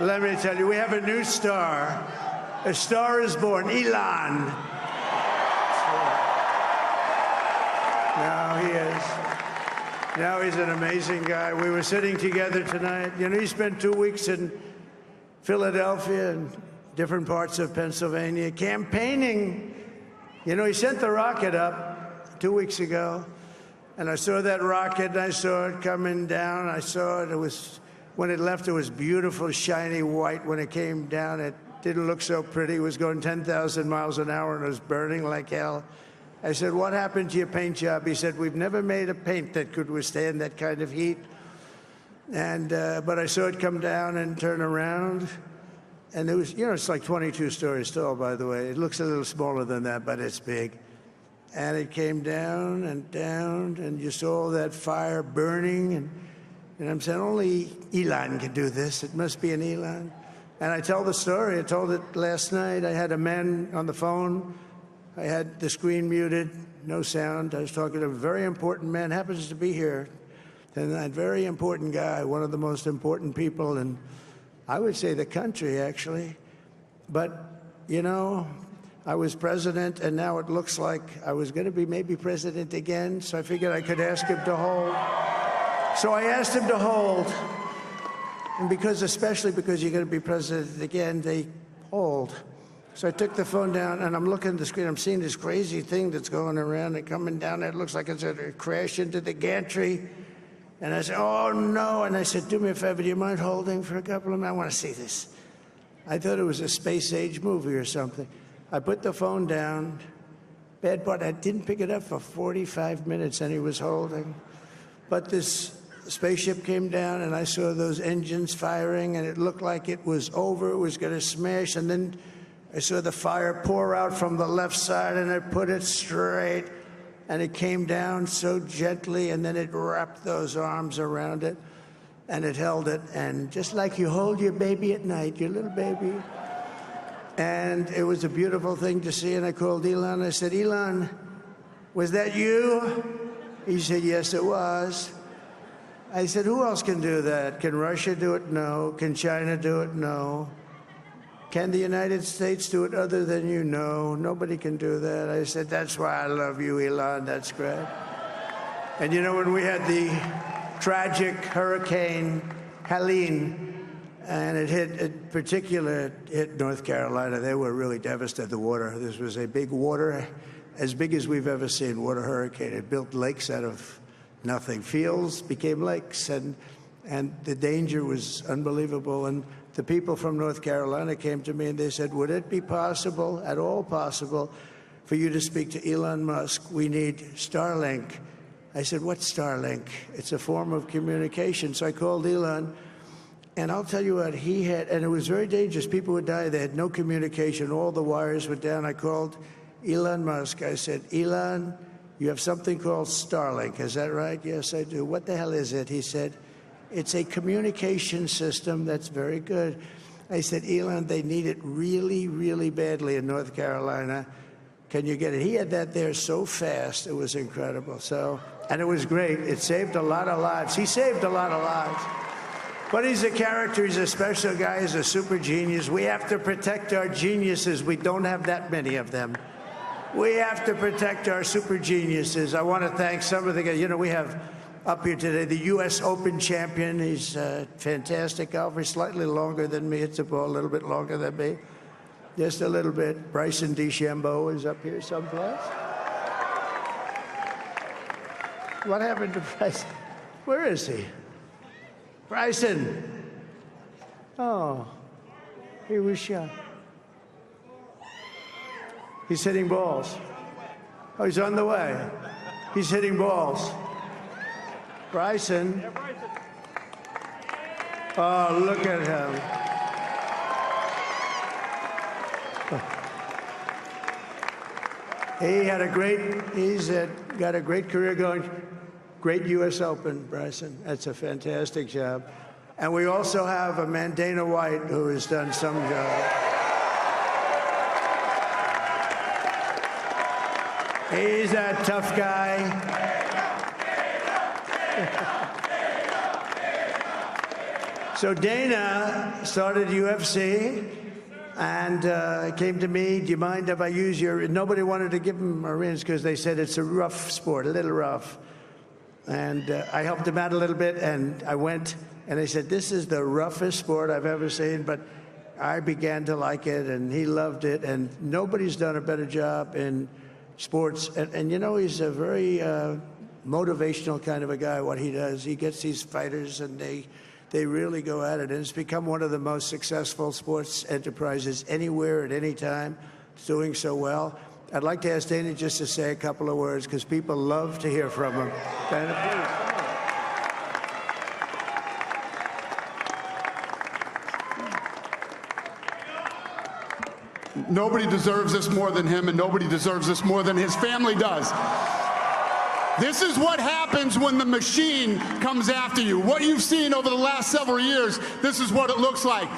Let me tell you, we have a new star. A star is born, Elon. Now he is. Now he's an amazing guy. We were sitting together tonight. You know, he spent 2 weeks in Philadelphia and different parts of Pennsylvania campaigning. You know, he sent the rocket up 2 weeks ago, and I saw that rocket, and I saw it coming down. I saw it. It was, when it left, it was beautiful, shiny white. When it came down, it didn't look so pretty. It was going 10,000 miles an hour, and it was burning like hell. I said, what happened to your paint job? He said, we've never made a paint that could withstand that kind of heat. And but I saw it come down and turn around. And it was, you know, it's like 22 stories tall, by the way. It looks a little smaller than that, but it's big. And it came down, and you saw that fire burning. And I'm saying, only Elon can do this. It must be an Elon. And I tell the story. I told it last night. I had a man on the phone. I had the screen muted, no sound. I was talking to a very important man, happens to be here. And that very important guy, one of the most important people in, I would say, the country, actually. But, you know, I was president, and now it looks like I was going to be maybe president again, so I figured I could ask him to hold. So I asked him to hold. And because, especially because you're going to be president again, they hold. So I took the phone down, and I'm looking at the screen. I'm seeing this crazy thing that's going around and coming down. It looks like it's going to crash into the gantry. And I said, oh, no. And I said, do me a favor, do you mind holding for a couple of minutes? I want to see this. I thought it was a space-age movie or something. I put the phone down. Bad part, I didn't pick it up for 45 minutes, and he was holding. But this spaceship came down, and I saw those engines firing, and it looked like it was over. It was going to smash. And then I saw the fire pour out from the left side, and I put it straight. And it came down so gently, and then it wrapped those arms around it, and it held it. And just like you hold your baby at night, your little baby. And it was a beautiful thing to see. And I called Elon. I said, Elon, was that you? He said, yes, it was. I said, who else can do that? Can Russia do it? No. Can China do it? No. Can the United States do it other than you? No, nobody can do that. I said, that's why I love you, Elon. That's great. And you know, when we had the tragic Hurricane Helene, and it hit North Carolina, they were really devastated. The water, this was a big water, as big as we've ever seen, water hurricane. It built lakes out of nothing. Fields became lakes, and the danger was unbelievable. And the people from North Carolina came to me and they said, would it be possible, at all possible, for you to speak to Elon Musk? We need Starlink. I said, what's Starlink? It's a form of communication. So I called Elon, and I'll tell you what, he had, and it was very dangerous. People would die. They had no communication. All the wires were down. I called Elon Musk. I said, Elon, you have something called Starlink. Is that right? Yes, I do. What the hell is it? He said, it's a communication system that's very good. I said, Elon, they need it really, really badly in North Carolina. Can you get it? He had that there so fast. It was incredible. So, and it was great. It saved a lot of lives. He saved a lot of lives. But he's a character. He's a special guy. He's a super genius. We have to protect our geniuses. We don't have that many of them. We have to protect our super geniuses. I want to thank some of the guys. You know, we have up here today the U.S. Open champion. He's a fantastic golfer, slightly longer than me. Hits the ball a little bit longer than me, just a little bit. Bryson DeChambeau is up here someplace. What happened to Bryson? Where is he? Bryson. Oh, he was shot. He's hitting balls. Oh, he's on the way. He's hitting balls. Bryson. Oh, look at him. He's got a great career going. Great U.S. Open, Bryson. That's a fantastic job. And we also have a man, Dana White, who has done some job. He's a tough guy. So Dana started UFC and came to me, do you mind if I use your... Nobody wanted to give him a rinse because they said it's a rough sport, a little rough. And I helped him out a little bit, and I went, and they said, this is the roughest sport I've ever seen, but I began to like it, and he loved it, and nobody's done a better job in sports. And you know, he's a very motivational kind of a guy, what he does. He gets these fighters, and they really go at it, and it's become one of the most successful sports enterprises anywhere at any time. It's doing so well. I'd like to ask Dana just to say a couple of words, because people love to hear from him. Dana, please. Nobody deserves this more than him, and nobody deserves this more than his family does. This is what happens when the machine comes after you. What you've seen over the last several years, this is what it looks like.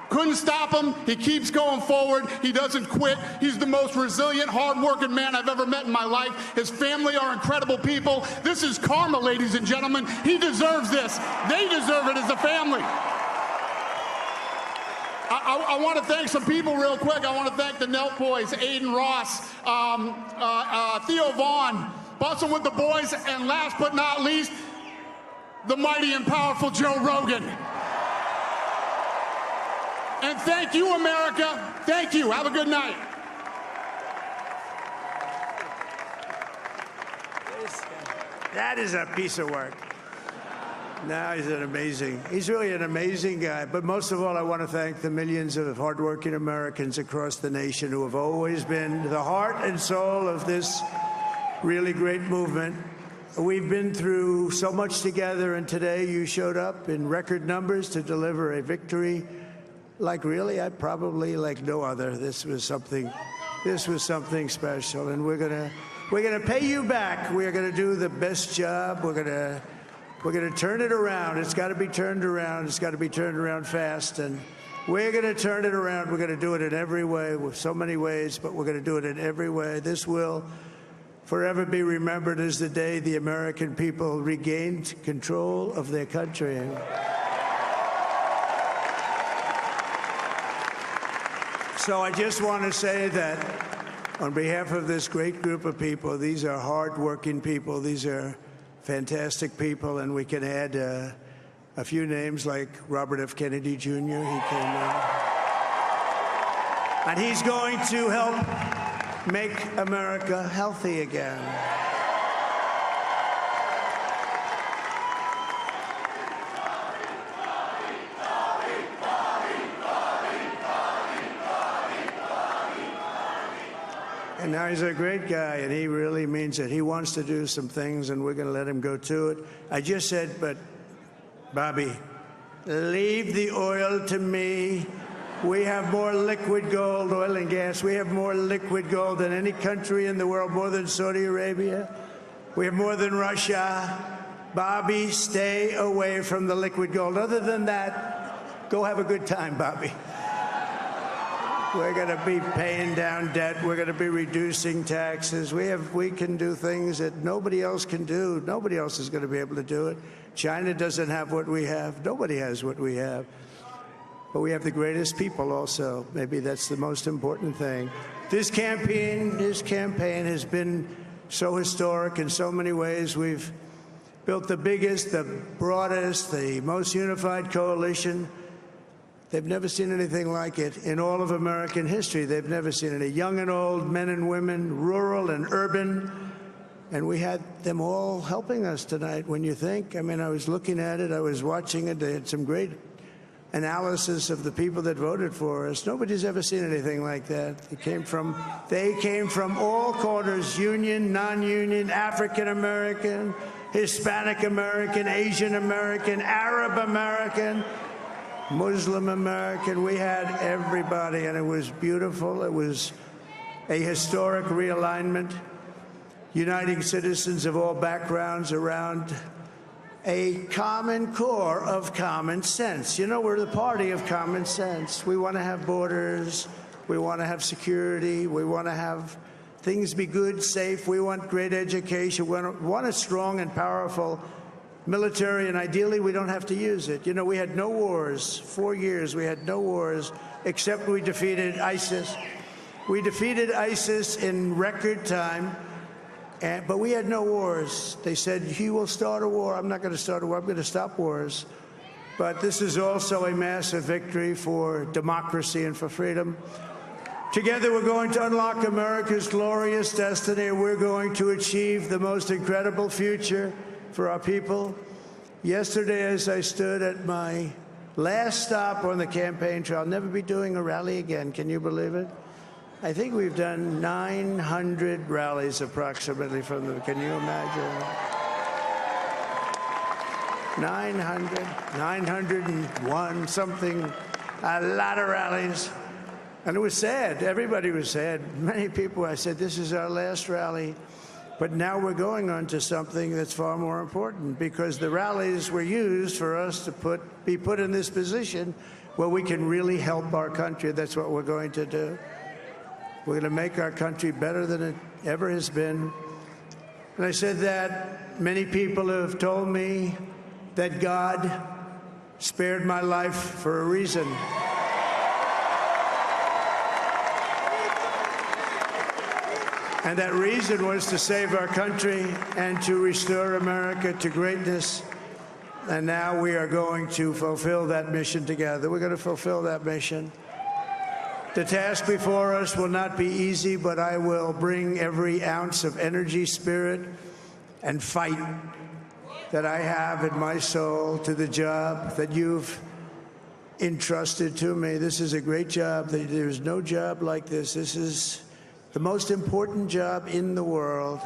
Couldn't stop him. He keeps going forward. He doesn't quit. He's the most resilient, hard-working man I've ever met in my life. His family are incredible people. This is karma, ladies and gentlemen. He deserves this. They deserve it as a family. I want to thank some people real quick. I want to thank the Nelk Boys, Aiden Ross, Theo Vaughn, Bussin' with the Boys, and last but not least, the mighty and powerful Joe Rogan. And thank you, America. Thank you. Have a good night. That is a piece of work. No, he's really an amazing guy. But most of all, I want to thank the millions of hardworking Americans across the nation who have always been the heart and soul of this really great movement. We've been through so much together, and today you showed up in record numbers to deliver a victory like like no other. This was something special, and we're gonna pay you back. We're gonna do the best job. We're gonna turn it around. It's got to be turned around. It's got to be turned around fast, and we're gonna turn it around. We're gonna do it in every way, with so many ways, but we're gonna do it in every way. This will forever be remembered as the day the American people regained control of their country. So I just want to say that on behalf of this great group of people, these are hard-working people, these are fantastic people, and we can add a few names like Robert F. Kennedy Jr. He came in. And he's going to help make America healthy again. And now he's a great guy, and he really means it. He wants to do some things, and we're going to let him go to it. I just said, but, Bobby, leave the oil to me. We have more liquid gold, oil and gas. We have more liquid gold than any country in the world, more than Saudi Arabia. We have more than Russia. Bobby, stay away from the liquid gold. Other than that, go have a good time, Bobby. We're going to be paying down debt. We're going to be reducing taxes. We can do things that nobody else can do. Nobody else is going to be able to do it. China doesn't have what we have. Nobody has what we have. But we have the greatest people also. Maybe that's the most important thing. This campaign has been so historic in so many ways. We've built the biggest, the broadest, the most unified coalition. They've never seen anything like it in all of American history. They've never seen it. Young and old, men and women, rural and urban. And we had them all helping us tonight, when you think. I mean, I was looking at it. I was watching it. They had some great analysis of the people that voted for us. Nobody's ever seen anything like that. They came from all corners, union, non-union, African American, Hispanic American, Asian American, Arab American, Muslim American. We had everybody, and it was beautiful. It was a historic realignment, uniting citizens of all backgrounds around a common core of common sense. You know, we're the party of common sense. We want to have borders. We want to have security. We want to have things be good, safe. We want great education. We want a strong and powerful military, and ideally we don't have to use it. You know, we had no wars. 4 years we had no wars, except we defeated ISIS. We defeated ISIS in record time, but we had no wars. They said, he will start a war. I'm not going to start a war. I'm going to stop wars. But this is also a massive victory for democracy and for freedom. Together, we're going to unlock America's glorious destiny. We're going to achieve the most incredible future for our people. Yesterday, as I stood at my last stop on the campaign trail, I'll never be doing a rally again. Can you believe it? I think we've done 900 rallies approximately from them. Can you imagine? 901, something, a lot of rallies. And it was sad. Everybody was sad. Many people, I said, this is our last rally. But now we're going on to something that's far more important, because the rallies were used for us to be put in this position where we can really help our country. That's what we're going to do. We're going to make our country better than it ever has been. And I said that many people have told me that God spared my life for a reason. And that reason was to save our country and to restore America to greatness. And now we are going to fulfill that mission together. We're going to fulfill that mission. The task before us will not be easy, but I will bring every ounce of energy, spirit, and fight that I have in my soul to the job that you've entrusted to me. This is a great job. There's no job like this. This is the most important job in the world.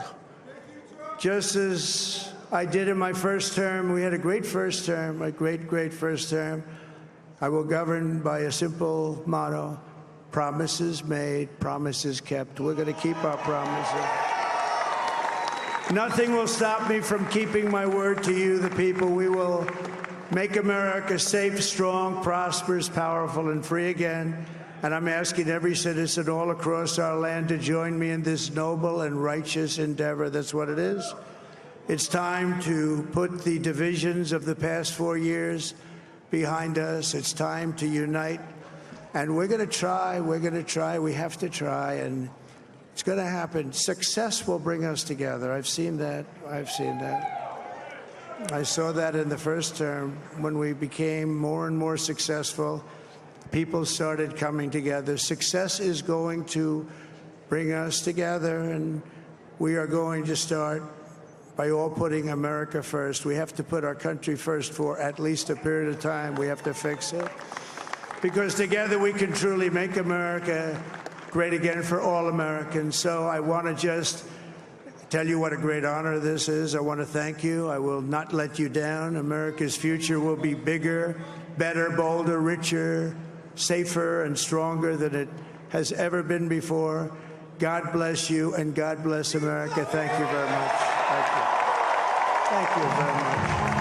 Just as I did in my first term, we had a great first term, a great, great first term. I will govern by a simple motto: promises made, promises kept. We're going to keep our promises. Nothing will stop me from keeping my word to you, the people. We will make America safe, strong, prosperous, powerful, and free again. And I'm asking every citizen all across our land to join me in this noble and righteous endeavor. That's what it is. It's time to put the divisions of the past 4 years behind us. It's time to unite. And we're going to try. We're going to try. We have to try. And it's going to happen. Success will bring us together. I've seen that. I've seen that. I saw that in the first term when we became more and more successful. People started coming together. Success is going to bring us together, and we are going to start by all putting America first. We have to put our country first for at least a period of time. We have to fix it, because together we can truly make America great again for all Americans. So I want to just tell you what a great honor this is. I want to thank you. I will not let you down. America's future will be bigger, better, bolder, richer, safer, and stronger than it has ever been before. God bless you, and God bless America. Thank you very much. Thank you. Thank you very much.